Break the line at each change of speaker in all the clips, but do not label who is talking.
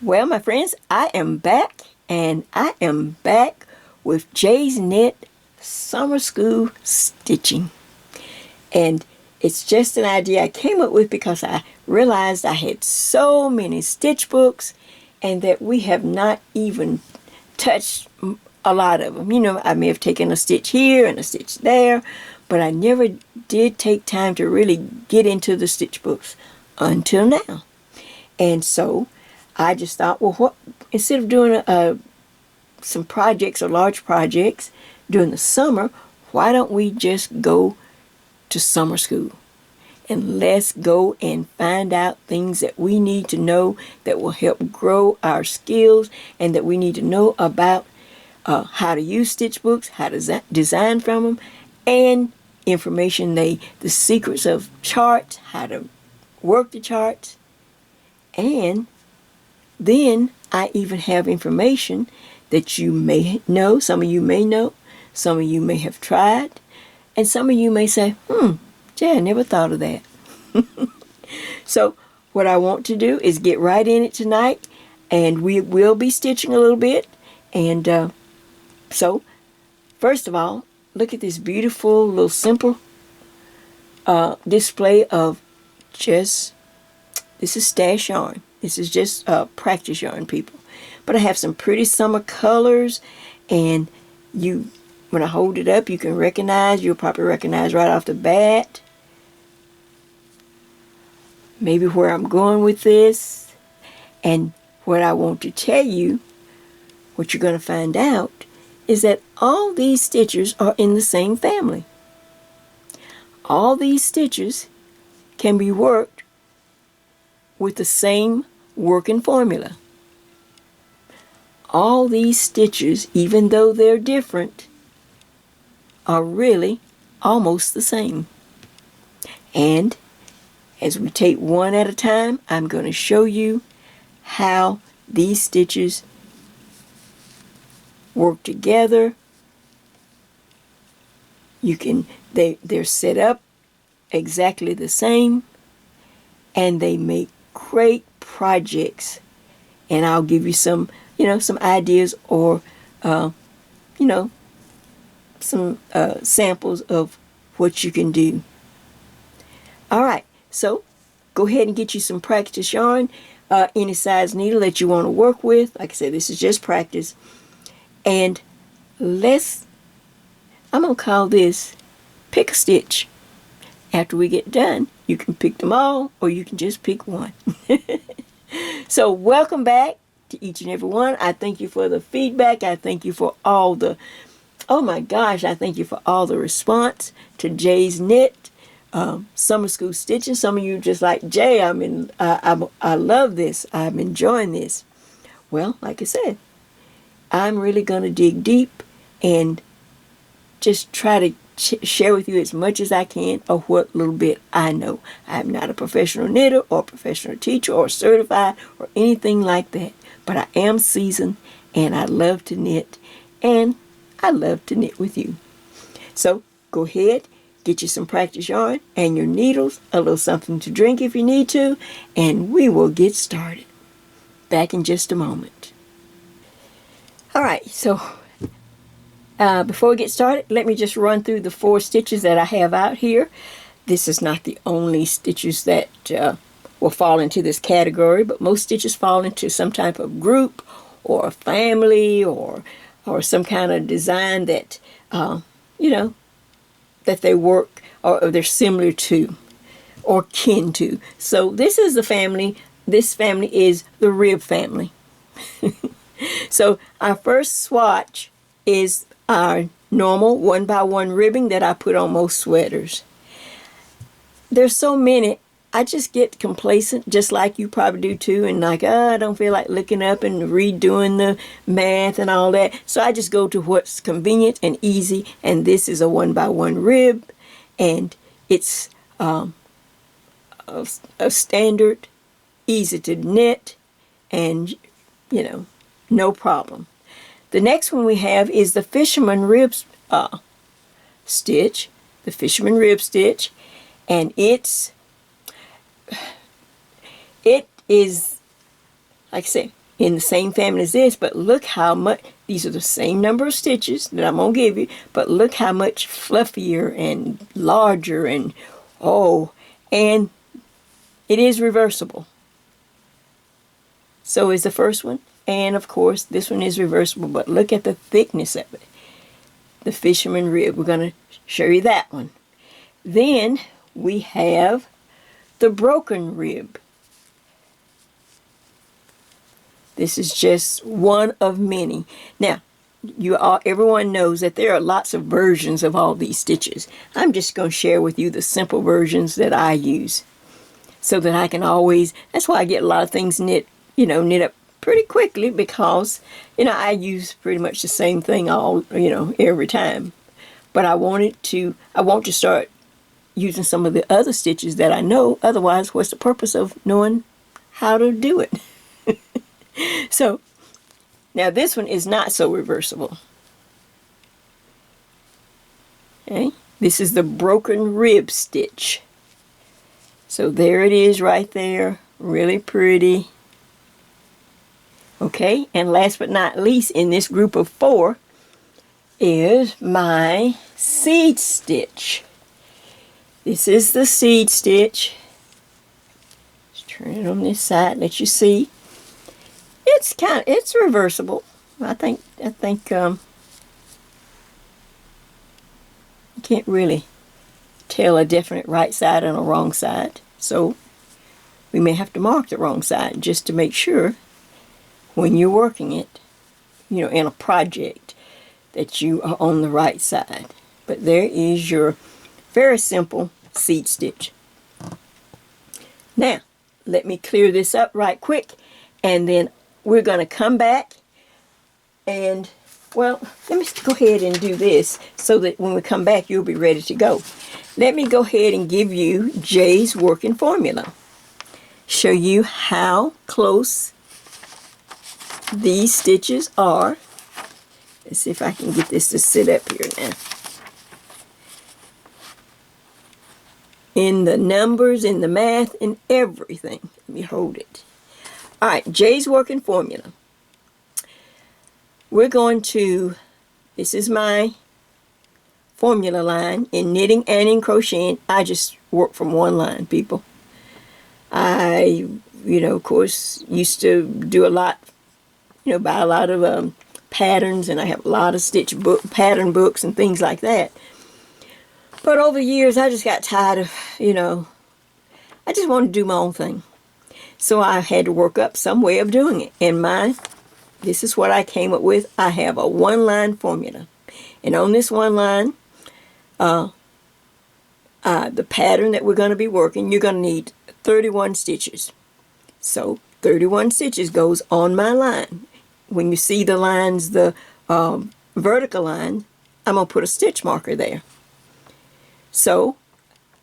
Well, my friends, I am back, and I am back with Jay's Knit Summer School Stitching. And it's just an idea I came up with because I realized I had so many stitch books and that we have not even touched a lot of them. You know, I may have taken a stitch here and a stitch there, but I never did take time to really get into the stitch books until now. And so I just thought, well, instead of doing some projects or large projects during the summer, why don't we just go to summer school? And let's go and find out things that we need to know that will help grow our skills and that we need to know about how to use stitch books, how to design from them, and information, the secrets of charts, how to work the charts. And then I even have information that you may know, some of you may know, some of you may have tried, and some of you may say, Jay, I never thought of that. So what I want to do is get right in it tonight, and we will be stitching a little bit. And so first of all, look at this beautiful little simple display of this is stash yarn. This is just practice yarn, people. But I have some pretty summer colors, and when I hold it up, you'll probably recognize right off the bat maybe where I'm going with this. And what I want to tell you, what you're going to find out, is that all these stitches are in the same family. All these stitches can be worked with the same working formula. All these stitches, even though they're different, are really almost the same. And as we take one at a time, I'm going to show you how these stitches work together. They're set up exactly the same, and they make great projects. And I'll give you some ideas or some samples of what you can do. All right, so go ahead and get you some practice yarn, any size needle that you want to work with. Like I said, this is just practice. And I'm going to call this Pick a Stitch. After we get done, you can pick them all, or you can just pick one. So welcome back to each and every one. I thank you for the feedback. I thank you for all the, I thank you for all the response to Jay's Knit Summer School Stitching. Some of you just like, Jay, I love this. I'm enjoying this. Well, like I said, I'm really going to dig deep and just try to share with you as much as I can of what little bit I know. I'm not a professional knitter or professional teacher or certified or anything like that, but I am seasoned, and I love to knit, and I love to knit with you. So go ahead, get you some practice yarn and your needles, a little something to drink if you need to, and we will get started. Back in just a moment. All right, so before we get started, let me just run through the 4 stitches that I have out here. This is not the only stitches that will fall into this category, but most stitches fall into some type of group or a family or some kind of design that, that they work or they're similar to or kin to. So this is the family. This family is the rib family. So our first swatch is our normal 1x1 ribbing that I put on most sweaters. There's so many, I just get complacent, just like you probably do too, and like, I don't feel like looking up and redoing the math and all that. So I just go to what's convenient and easy, and this is a 1x1 rib, and it's a standard, easy to knit, and no problem. The next one we have is the Fisherman Rib Stitch, the Fisherman Rib Stitch, and it is, like I say, in the same family as this, but look how much, these are the same number of stitches that I'm going to give you, but look how much fluffier and larger and, oh, and it is reversible. So is the first one, and of course this one is reversible, but look at the thickness of it. The Fisherman Rib, we're going to show you that one. Then we have the Broken Rib. This is just one of many. Now, everyone knows that there are lots of versions of all these stitches. I'm just going to share with you the simple versions that I use, so that I can always, that's why I get a lot of things knit up pretty quickly, because, I use pretty much the same thing every time. But I want to start using some of the other stitches that I know. Otherwise, what's the purpose of knowing how to do it? So, now this one is not so reversible. Okay, this is the Broken Rib Stitch. So there it is right there, really pretty. Okay, and last but not least in this group of 4 is my Seed Stitch. This is the Seed Stitch. Let's turn it on this side, let you see. It's reversible. I think you can't really tell a definite right side and a wrong side. So we may have to mark the wrong side just to make sure when you're working it, in a project, that you are on the right side. But there is your very simple seed stitch. Now, let me clear this up right quick, and then we're going to come back and, well, let me go ahead and do this so that when we come back, you'll be ready to go. Let me go ahead and give you Jay's working formula. Show you how close these stitches are. Let's see if I can get this to sit up here now. In the numbers, in the math, in everything. Let me hold it. All right, Jay's working formula. We're going to, this is my formula line in knitting and in crocheting. I just work from one line, people. I, of course, used to do a lot, buy a lot of patterns, and I have a lot of pattern books and things like that. But over the years, I just got tired of, I just wanted to do my own thing. So I had to work up some way of doing it. And this is what I came up with. I have a one-line formula. And on this one line, the pattern that we're going to be working, you're going to need 31 stitches. So 31 stitches goes on my line. When you see the lines, the vertical line, I'm going to put a stitch marker there. So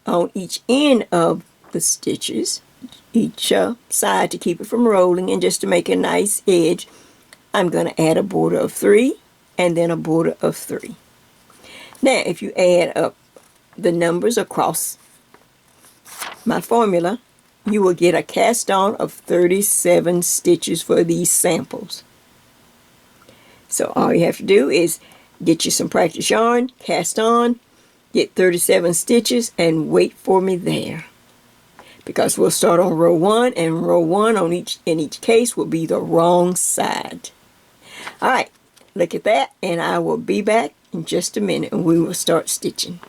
on each end of the stitches, each side, to keep it from rolling and just to make a nice edge, I'm going to add a border of 3 and then a border of 3. Now, if you add up the numbers across my formula, you will get a cast on of 37 stitches for these samples. So all you have to do is get you some practice yarn, cast on, get 37 stitches, and wait for me there. Because we'll start on row 1, and row 1 in each case will be the wrong side. Alright, look at that, and I will be back in just a minute, and we will start stitching.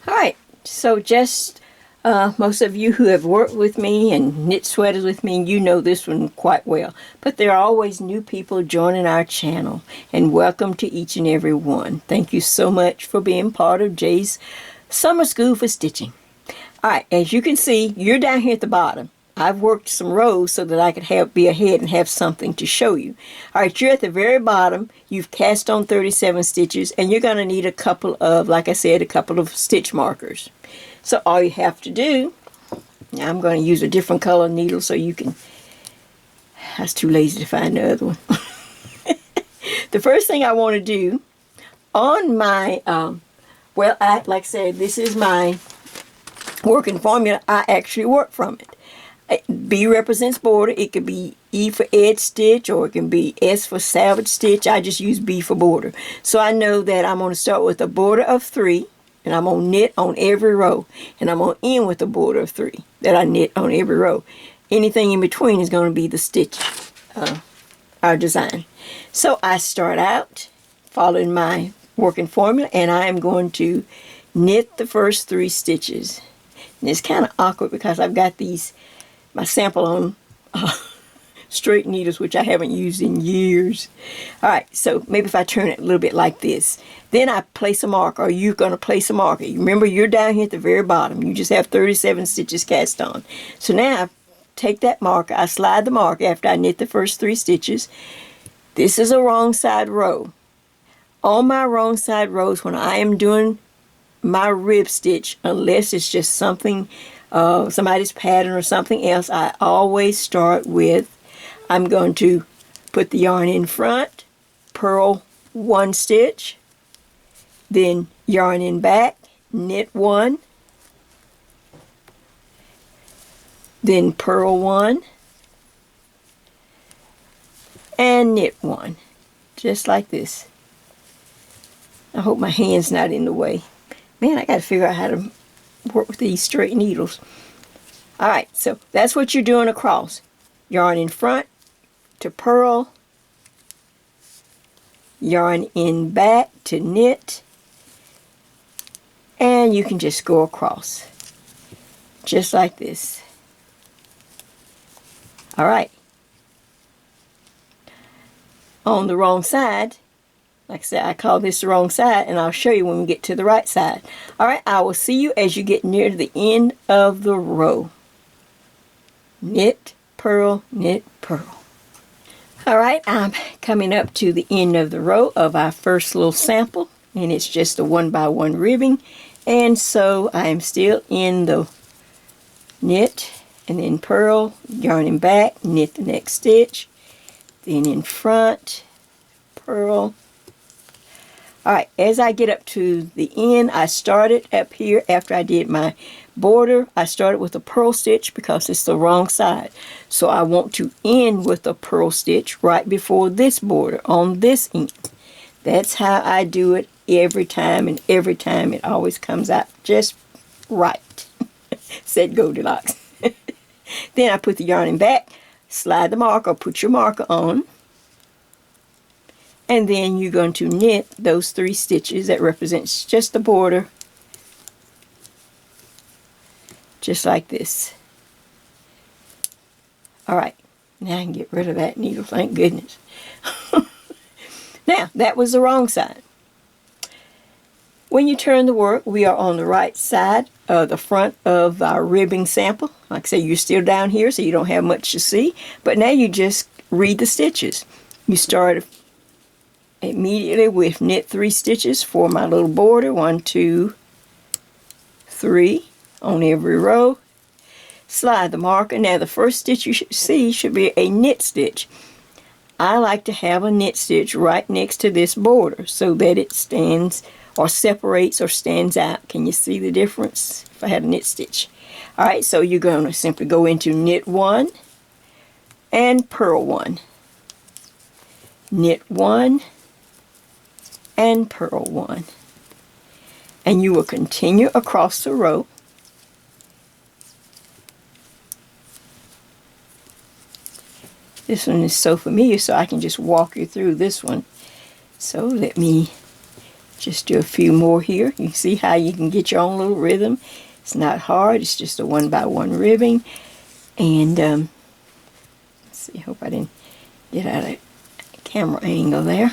Alright, so just most of you who have worked with me and knit sweaters with me, you know this one quite well. But there are always new people joining our channel, and welcome to each and every one. Thank you so much for being part of Jay's Summer School for Stitching. Alright, as you can see, you're down here at the bottom. I've worked some rows so that I could be ahead and have something to show you. Alright, you're at the very bottom. You've cast on 37 stitches, and you're going to need a couple of, like I said, a couple of stitch markers. So all you have to do, now I'm going to use a different color needle so you can, I was too lazy to find the other one. The first thing I want to do on my, like I said, this is my working formula. I actually work from it. B represents border. It could be E for edge stitch, or it can be S for salvage stitch. I just use B for border. So I know that I'm going to start with a border of 3, and I'm going to knit on every row. And I'm going to end with a border of 3 that I knit on every row. Anything in between is going to be the stitch, our design. So I start out following my working formula, and I am going to knit the first 3 stitches. And it's kind of awkward because I've got my sample on straight needles, which I haven't used in years. Alright, so maybe if I turn it a little bit like this, then I place a marker, or you're going to place a marker. Remember, you're down here at the very bottom. You just have 37 stitches cast on. So now I take that marker, I slide the marker after I knit the first 3 stitches. This is a wrong side row. On my wrong side rows, when I am doing my rib stitch, unless it's just something, somebody's pattern or something else, I always start with, I'm going to put the yarn in front, purl 1 stitch, then yarn in back, knit 1, then purl 1, and knit 1, just like this. I hope my hand's not in the way. Man, I got to figure out how to work with these straight needles. Alright, so that's what you're doing across. Yarn in front to purl, yarn in back to knit, and you can just go across. Just like this. Alright. On the wrong side, like I said, I call this the wrong side, and I'll show you when we get to the right side. Alright, I will see you as you get near to the end of the row. Knit, purl, knit, purl. Alright, I'm coming up to the end of the row of our first little sample, and it's just a 1x1 ribbing, and so I am still in the knit, and then purl, yarn in back, knit the next stitch, then in front, purl. Alright, as I get up to the end, I started up here after I did my border. I started with a purl stitch because it's the wrong side. So I want to end with a purl stitch right before this border on this end. That's how I do it every time, and every time it always comes out just right. Said Goldilocks. Then I put the yarn in back, slide the marker, put your marker on, and then you're going to knit those 3 stitches that represents just the border, just like this. Alright, now I can get rid of that needle, thank goodness. Now, that was the wrong side. When you turn the work, we are on the right side of the front of our ribbing sample. Like I say, you're still down here, so you don't have much to see, but now you just read the stitches. You start immediately with knit 3 stitches for my little border, 1, 2, 3 on every row. Slide the marker. Now the first stitch you should see should be a knit stitch. I like to have a knit stitch right next to this border so that it stands or separates or stands out. Can you see the difference if I had a knit stitch? Alright, so you're going to simply go into knit 1 and purl 1. Knit 1 and purl 1. And you will continue across the row. This one is so familiar, so I can just walk you through this one. So let me just do a few more here. You can see how you can get your own little rhythm. It's not hard. It's just a 1x1 ribbing. And let's see. I hope I didn't get out of camera angle there.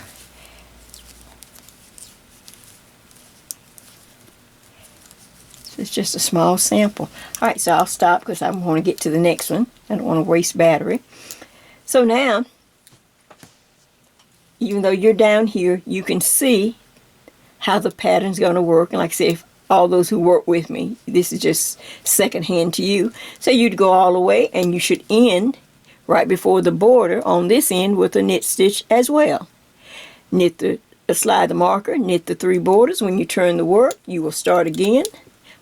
So it's just a small sample. Alright, so I'll stop because I want to get to the next one. I don't want to waste battery. So now, even though you're down here, you can see how the pattern's going to work. And like I say, if all those who work with me, this is just secondhand to you. So you'd go all the way, and you should end right before the border on this end with a knit stitch as well. Knit slide the marker, knit the 3 borders. When you turn the work, you will start again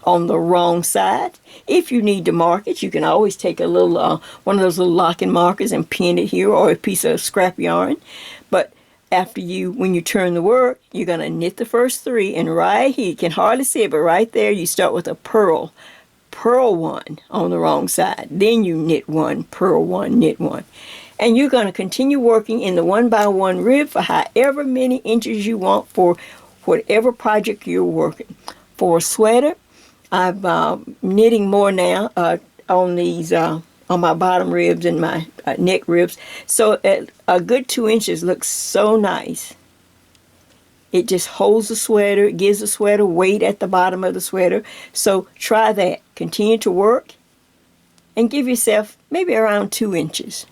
on the wrong side. If you need to mark it, you can always take a little one of those little locking markers and pin it here, or a piece of scrap yarn. But when you turn the work, you're going to knit the first 3, and right here, you can hardly see it, but right there you start with a purl 1 on the wrong side. Then you knit 1, purl 1, knit 1. And you're going to continue working in the 1x1 rib for however many inches you want for whatever project you're working. For a sweater, I'm knitting more now on these on my bottom ribs and my neck ribs. So a good 2 inches looks so nice. It just holds the sweater. It gives the sweater weight at the bottom of the sweater. So try that. Continue to work and give yourself maybe around 2 inches.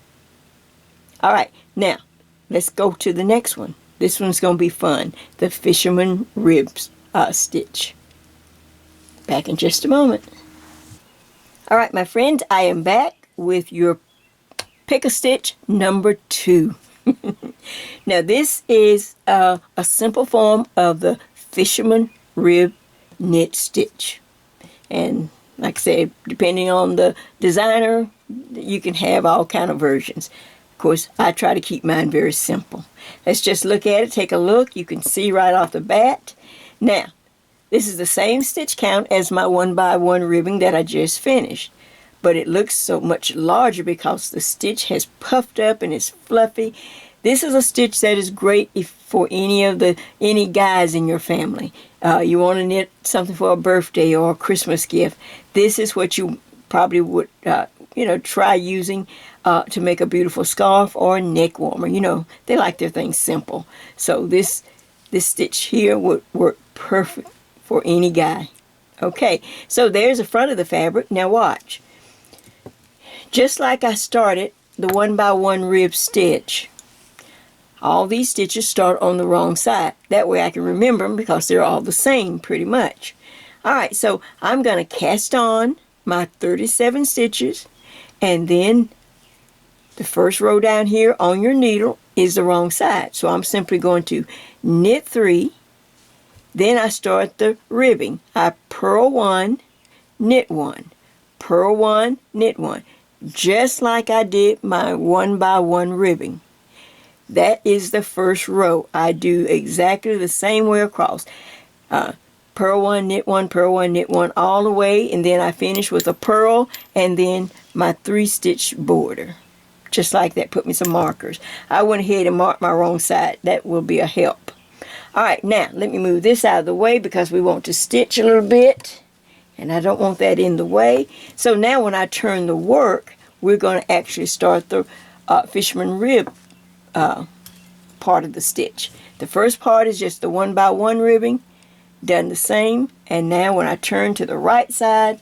All right, now let's go to the next one. This one's going to be fun. The Fisherman Rib Stitch. Back in just a moment. All right, my friends, I am back with your Pick-a-Stitch number 2. Now, this is a simple form of the Fisherman Rib Knit Stitch. And like I said, depending on the designer, you can have all kind of versions. Of course, I try to keep mine very simple. Let's just look at it, take a look. You can see right off the bat. Now, this is the same stitch count as my 1x1 ribbing that I just finished. But it looks so much larger because the stitch has puffed up and it's fluffy. This is a stitch that is great for any guys in your family. You want to knit something for a birthday or a Christmas gift. This is what you probably would try using to make a beautiful scarf or a neck warmer. They like their things simple. So this stitch here would work perfect for any guy. Okay, so there's the front of the fabric. Now watch. Just like I started the 1x1 rib stitch, all these stitches start on the wrong side. That way I can remember them because they're all the same pretty much. Alright, so I'm going to cast on my 37 stitches, and then the first row down here on your needle is the wrong side. So I'm simply going to knit 3, then I start the ribbing. I purl 1, knit 1, purl 1, knit 1, just like I did my 1x1 ribbing. That is the first row. I do exactly the same way across. Purl 1, knit 1, purl 1, knit 1 all the way, and then I finish with a purl and then my 3-stitch border. Just like that. Put me some markers. I went ahead and marked my wrong side. That will be a help. Alright, now let me move this out of the way because we want to stitch a little bit, and I don't want that in the way. So now when I turn the work, we're going to actually start the Fisherman Rib part of the stitch. The first part is just the 1x1 ribbing, done the same, and now when I turn to the right side,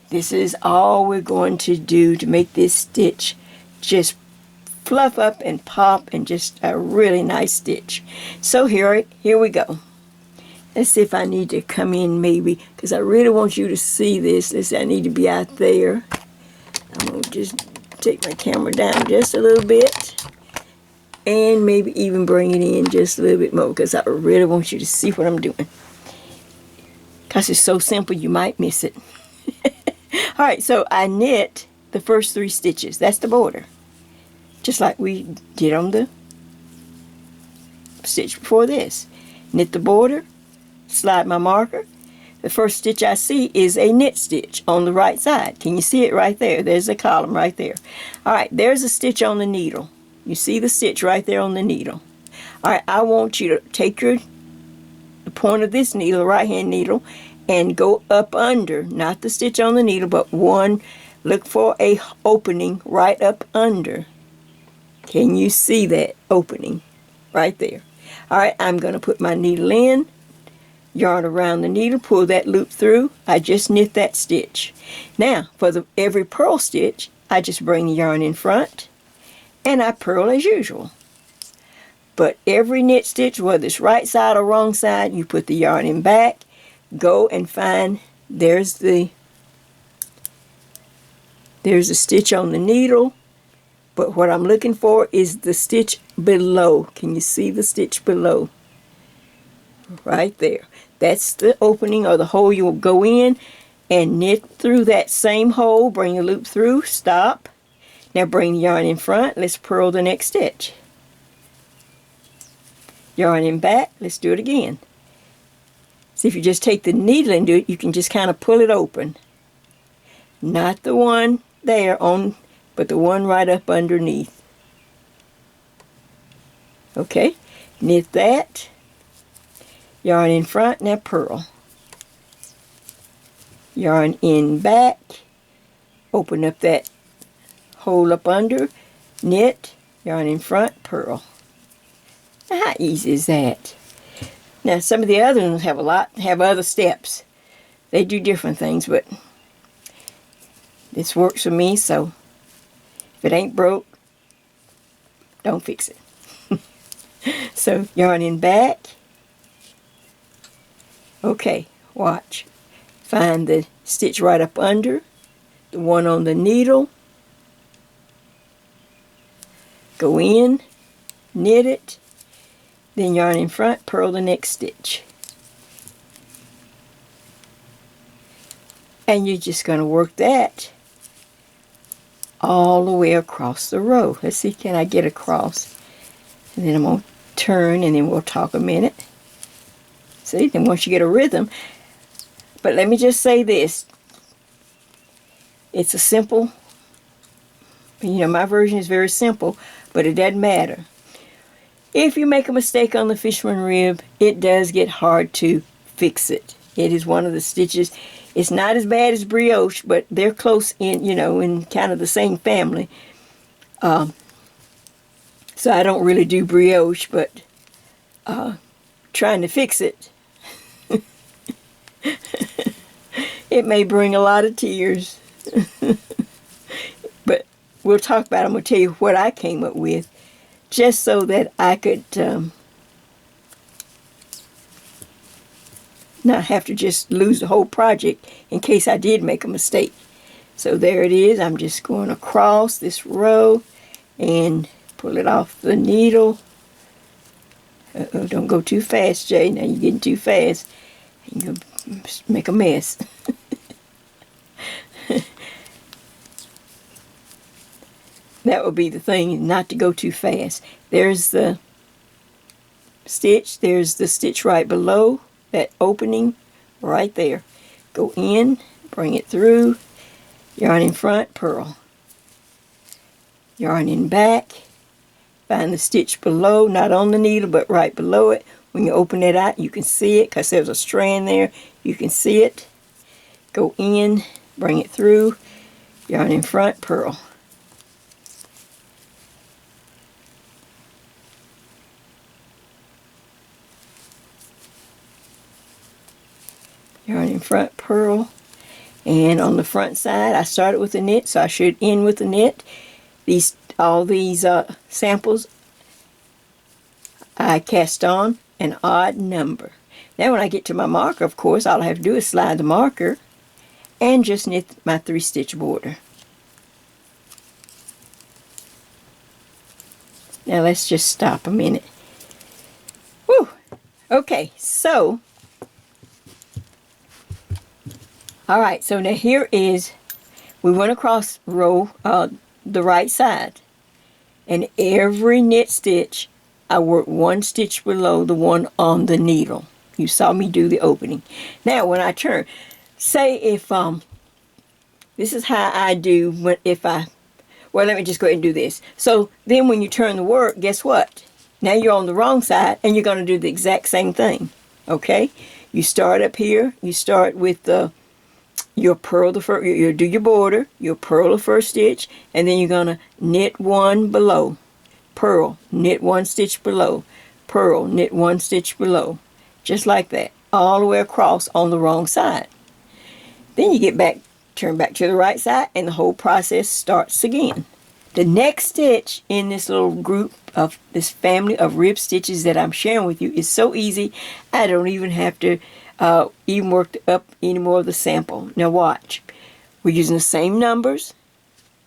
this is all we're going to do to make this stitch just fluff up and pop, and just a really nice stitch. So here we go. Let's see if I need to come in maybe, because I really want you to see this. Let's see, I need to be out there. I'm going to just take my camera down just a little bit, and maybe even bring it in just a little bit more, because I really want you to see what I'm doing. Because it's so simple, you might miss it. Alright, so I knit the first 3 stitches. That's the border. Just like we did on the stitch before this. Knit the border, slide my marker. The first stitch I see is a knit stitch on the right side. Can you see it right there? There's a column right there. Alright, there's a stitch on the needle. You see the stitch right there on the needle. Alright, I want you to take the point of this needle, right hand needle, and go up under, not the stitch on the needle, but one, look for a opening right up under. Can you see that opening right there? Alright, I'm going to put my needle in, yarn around the needle, pull that loop through. I just knit that stitch. Now, for every purl stitch, I just bring the yarn in front, and I purl as usual. But every knit stitch, whether it's right side or wrong side, you put the yarn in back, go and find, there's the stitch on the needle, but what I'm looking for is the stitch below. Can you see the stitch below? right there. That's the opening or the hole you will go in and knit through that same hole. Bring your loop through, stop. Now bring the yarn in front. Let's purl the next stitch. Yarn in back. Let's do it again. See, if you just take the needle and do it, you can just kind of pull it open. Not the one there on, but the one right up underneath. Okay, knit that. Yarn in front, now purl. Yarn in back. Open up that hole up under. Knit. Yarn in front, purl. Now, how easy is that? Now, some of the other ones have other steps. They do different things, but this works for me, so if it ain't broke, don't fix it. So, yarn in back. Okay, watch. Find the stitch right up under, the one on the needle. Go in, knit it, then yarn in front, purl the next stitch. And you're just going to work that all the way across the row. Let's see, can I get across? And then I'm going to turn, and then we'll talk a minute. See, then once you get a rhythm. But let me just say this. It's a simple, my version is very simple, but it doesn't matter. If you make a mistake on the Fisherman rib, it does get hard to fix it. It is one of the stitches. It's not as bad as brioche, but they're close in, in kind of the same family. So I don't really do brioche, but trying to fix it, it may bring a lot of tears. But we'll talk about it. I'm going to tell you what I came up with, just so that I could not have to just lose the whole project in case I did make a mistake. So there it is. I'm just going across this row and pull it off the needle. Uh-oh, don't go too fast, Jay. Now you're getting too fast. You'll make a mess. That would be the thing, not to go too fast. There's the stitch. There's the stitch right below that opening right there. Go in, bring it through, yarn in front, purl. Yarn in back, find the stitch below, not on the needle, but right below it. When you open it out, you can see it because there's a strand there. You can see it. Go in, bring it through, yarn in front, purl. Yarn in front, purl. And on the front side, I started with a knit, so I should end with a knit. All these samples, I cast on an odd number. Now when I get to my marker, of course, all I have to do is slide the marker and just knit my 3-stitch border. Now let's just stop a minute. Woo! Okay, so alright, so now here is, we went across row, the right side, and every knit stitch I work 1 stitch below the one on the needle. You saw me do the opening. Now when I turn, say if this is how I do when well, let me just go ahead and do this. So then when you turn the work, guess what? Now you're on the wrong side and you're going to do the exact same thing. Okay? You start up here, you start with you'll purl the first, you'll do your border, you'll purl the first stitch, and then you're going to knit 1 below, purl, knit 1 stitch below, purl, knit 1 stitch below, just like that, all the way across on the wrong side. Then you get back, turn back to the right side, and the whole process starts again. The next stitch in this little group of this family of rib stitches that I'm sharing with you is so easy, I don't even have to even work up any more of the sample. Now watch. We're using the same numbers.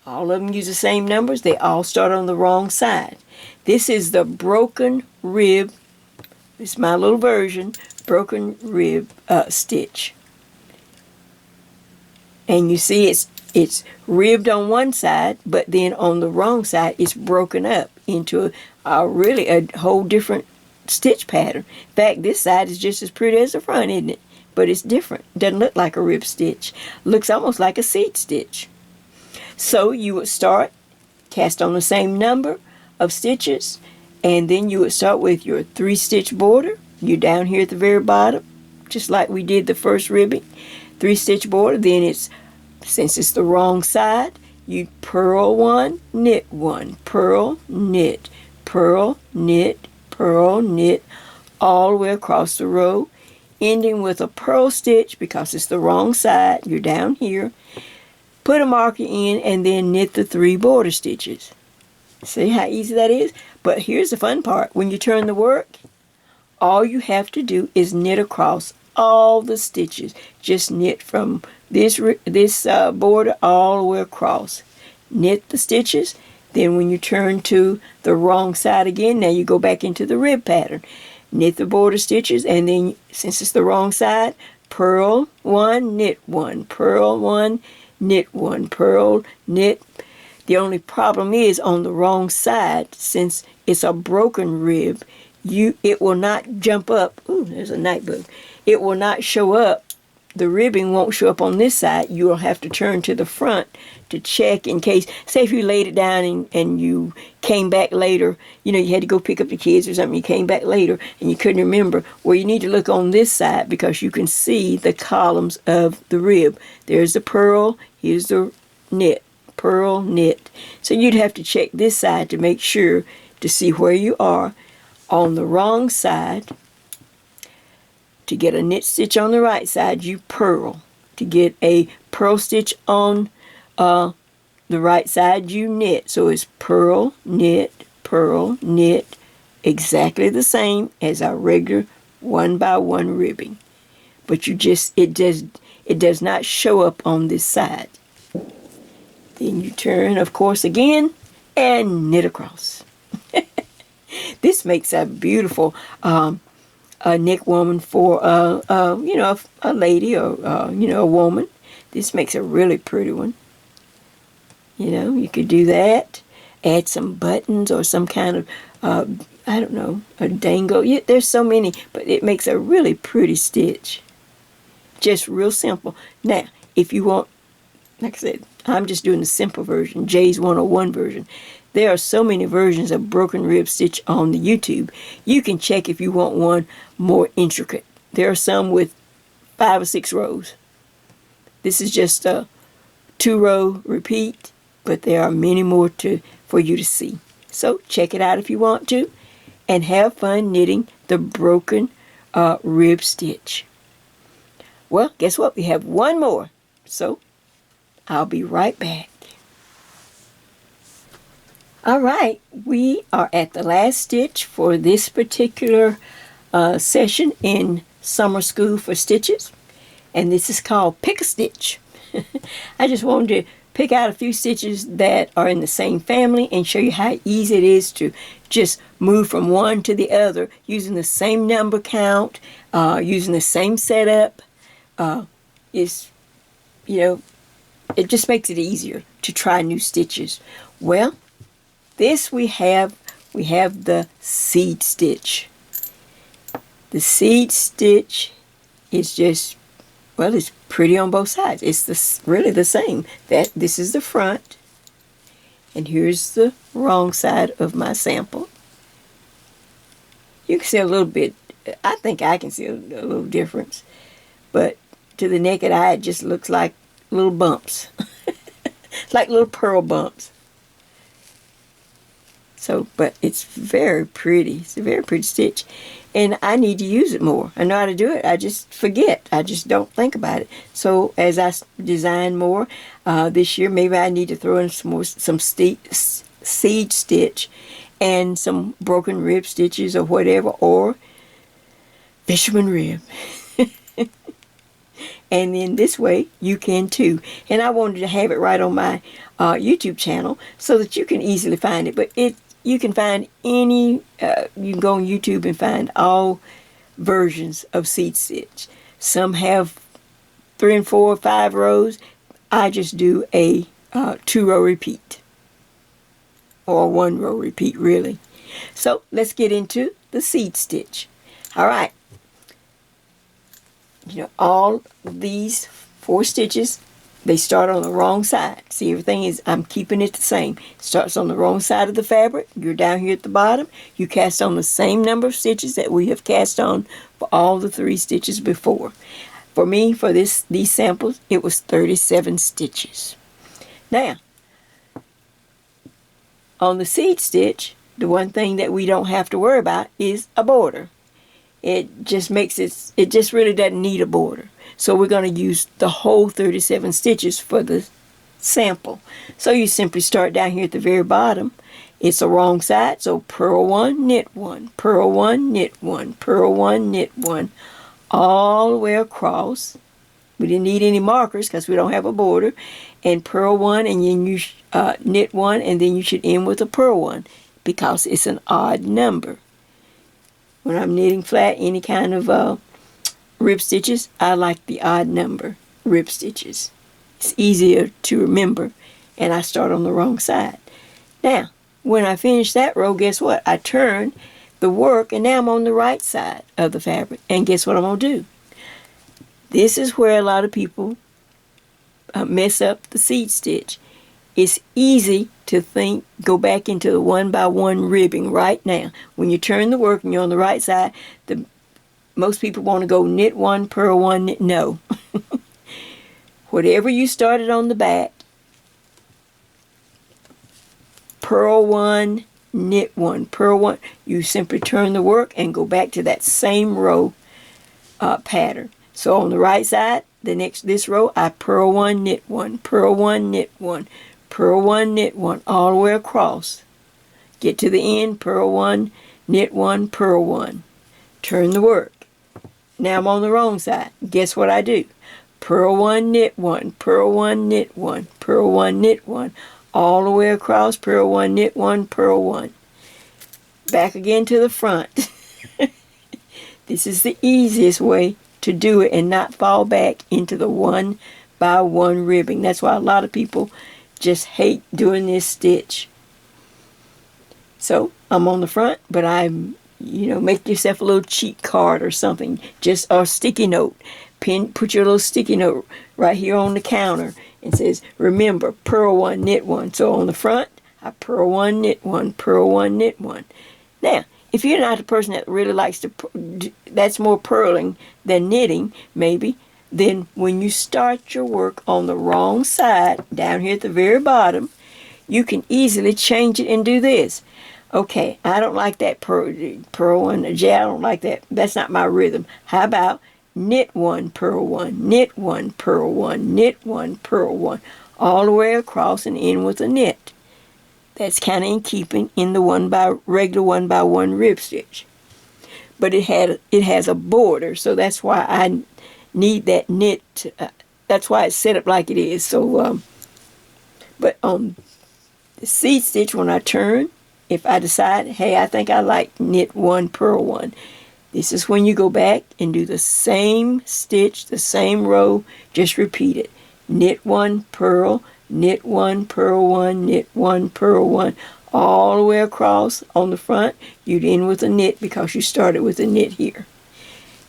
All of them use the same numbers. They all start on the wrong side. This is the broken rib It's my little version, broken rib stitch. And you see it's ribbed on one side, but then on the wrong side it's broken up into really a whole different stitch pattern. In fact, this side is just as pretty as the front, isn't it? But it's different. Doesn't look like a rib stitch. Looks almost like a seed stitch. So you would start, cast on the same number of stitches, and then you would start with your 3-stitch border. You're down here at the very bottom, just like we did the first ribbing. 3-stitch border, then since it's the wrong side, you purl 1, knit 1, purl, knit, purl, knit, purl, knit, all the way across the row, ending with a purl stitch because it's the wrong side. You're down here. Put a marker in and then knit the 3 border stitches. See how easy that is? But here's the fun part. When you turn the work, all you have to do is knit across all the stitches. Just knit from this border all the way across. Knit the stitches. Then when you turn to the wrong side again, now you go back into the rib pattern. Knit the border stitches, and then since it's the wrong side, purl 1, knit 1, purl 1, knit 1, purl, knit. The only problem is on the wrong side, since it's a broken rib, it will not jump up. Ooh, there's a night bug. It will not show up. The ribbing won't show up on this side. You will have to turn to the front to check in case, say if you laid it down and you came back later, you had to go pick up the kids or something, you came back later and you couldn't remember, well, you need to look on this side because you can see the columns of the rib. There's the purl, here's the knit, purl, knit. So you'd have to check this side to make sure to see where you are. On the wrong side, to get a knit stitch on the right side, you purl. To get a purl stitch on the right side, you knit. So it's purl, knit, exactly the same as our regular 1-by-1 ribbing. But it does not show up on this side. Then you turn, of course, again and knit across. This makes a beautiful neck woman for a lady or a woman. This makes a really pretty one. You could do that. Add some buttons or some kind of I don't know, a dangle. Yeah, there's so many, but it makes a really pretty stitch. Just real simple. Now, if you want, like I said, I'm just doing the simple version, Jay's 101 version. There are so many versions of broken rib stitch on the YouTube. You can check if you want one more intricate. There are some with 5 or 6 rows. This is just a 2-row repeat, but there are many more for you to see. So check it out if you want to, and have fun knitting the broken rib stitch. Well, guess what? We have one more. So I'll be right back. All right, we are at the last stitch for this particular session in Summer School for Stitches, and this is called Pick a Stitch. I just wanted to pick out a few stitches that are in the same family and show you how easy it is to just move from one to the other using the same number count, using the same setup. It just makes it easier to try new stitches. Well, this we have the seed stitch. The seed stitch is just, well, it's pretty on both sides. It's really the same. This is the front, and here's the wrong side of my sample. You can see a little bit. I think I can see a little difference, but to the naked eye, it just looks like little bumps, like little purl bumps. So, but it's very pretty. It's a very pretty stitch. And I need to use it more. I know how to do it. I just forget. I just don't think about it. So as I design more this year, maybe I need to throw in some seed stitch and some broken rib stitches or whatever, or fisherman rib. And then this way you can too. And I wanted to have it right on my YouTube channel so that you can easily find it. But you can find any, you can go on YouTube and find all versions of seed stitch. Some have 3 and 4 or 5 rows. I just do a 2-row repeat, or 1-row repeat really. So let's get into the seed stitch. All right. You know, all these 4 stitches, they start on the wrong side. See, everything is, I'm keeping it the same. It starts on the wrong side of the fabric. You're down here at the bottom. You cast on the same number of stitches that we have cast on for all the 3 stitches before. For me, for these samples, it was 37 stitches. Now, on the seed stitch, the one thing that we don't have to worry about is a border. It just makes it just really doesn't need a border. So we're going to use the whole 37 stitches for the sample. So you simply start down here at the very bottom. It's the wrong side, so purl 1, knit 1, purl 1, knit 1, purl 1, knit 1, all the way across. We didn't need any markers because we don't have a border. And purl 1, and then you knit 1, and then you should end with a purl 1 because it's an odd number. When I'm knitting flat, any kind of rib stitches, I like the odd number rib stitches. It's easier to remember, and I start on the wrong side. Now, when I finish that row, guess what? I turn the work, and now I'm on the right side of the fabric. And guess what I'm going to do? This is where a lot of people mess up the seed stitch. It's easy to think, go back into the 1-by-1 ribbing right now. When you turn the work and you're on the right side, most people want to go knit 1, purl 1, knit. No. Whatever you started on the back, purl 1, knit 1, purl 1. You simply turn the work and go back to that same row pattern. So on the right side, this row, I purl 1, knit 1, purl 1, knit 1, purl 1, knit 1, all the way across. Get to the end, purl 1, knit 1, purl 1. Turn the work. Now I'm on the wrong side. Guess what I do? Purl 1, knit 1, purl 1, knit 1, purl 1, knit 1, all the way across, purl 1, knit 1, purl 1. Back again to the front. This is the easiest way to do it and not fall back into the 1-by-1 ribbing. That's why a lot of people just hate doing this stitch. So I'm on the front, but make yourself a little cheat card or something, just a sticky note. Put your little sticky note right here on the counter and says, remember, purl 1, knit 1. So on the front, I purl 1, knit 1, purl 1, knit 1. Now, if you're not the person that really likes to, that's more purling than knitting, maybe, then when you start your work on the wrong side, down here at the very bottom, you can easily change it and do this. Okay, I don't like that purl 1, Jay, I don't like that. That's not my rhythm. How about knit 1, purl 1, knit 1, purl 1, knit 1, purl 1, all the way across and end with a knit. That's kind of in keeping in the regular 1-by-1 rib stitch. But it has a border, so that's why I need that knit. That's why it's set up like it is. So, but on the seed stitch, when I turn, if I decide, hey, I think I like knit 1, purl 1, this is when you go back and do the same stitch, the same row, just repeat it. Knit 1, purl, knit 1, purl 1, knit 1, purl 1, all the way across. On the front, you'd end with a knit because you started with a knit here.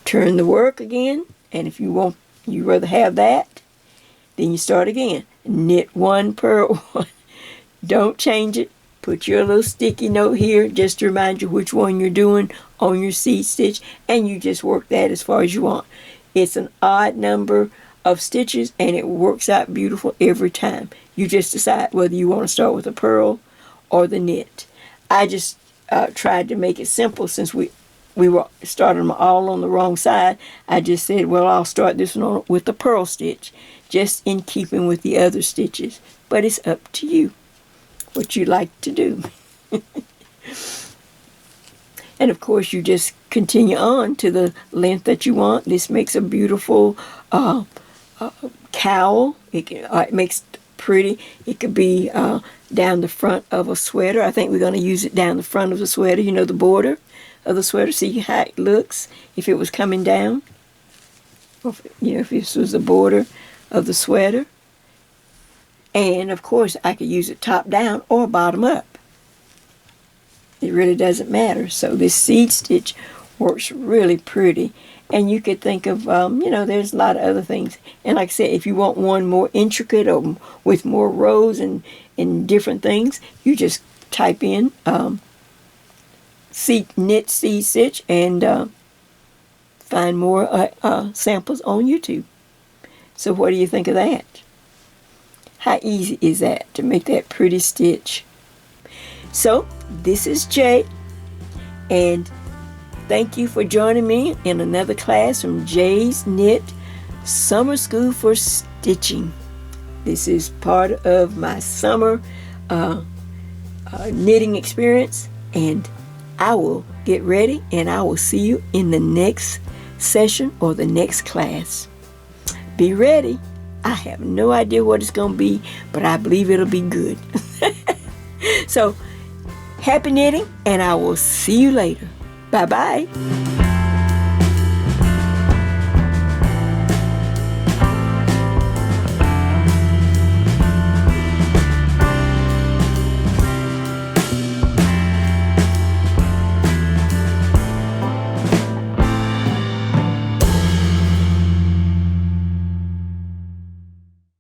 Turn the work again, and if you rather have that, then you start again. Knit 1, purl 1. Don't change it. Put your little sticky note here just to remind you which one you're doing on your seed stitch, and you just work that as far as you want. It's an odd number of stitches, and it works out beautiful every time. You just decide whether you want to start with a purl or the knit. I just tried to make it simple since we were starting them all on the wrong side. I just said, well, I'll start this one with the purl stitch, just in keeping with the other stitches. But it's up to you what you like to do. And of course, you just continue on to the length that you want. This makes a beautiful cowl. It makes pretty. It could be down the front of a sweater. I think we're going to use it down the front of the sweater, you know, the border of the sweater. See how it looks if it was coming down. Or if this was the border of the sweater. And of course, I could use it top down or bottom up. It really doesn't matter. So this seed stitch works really pretty. And you could think of, there's a lot of other things. And like I said, if you want one more intricate or with more rows and different things, you just type in knit seed stitch and find more samples on YouTube. So what do you think of that? How easy is that to make that pretty stitch? So this is Jay, and thank you for joining me in another class from Jay's Knit Summer School for Stitching. This is part of my summer knitting experience, and I will get ready and I will see you in the next session or the next class. Be ready. I have no idea what it's going to be, but I believe it'll be good. So, happy knitting, and I will see you later. Bye-bye.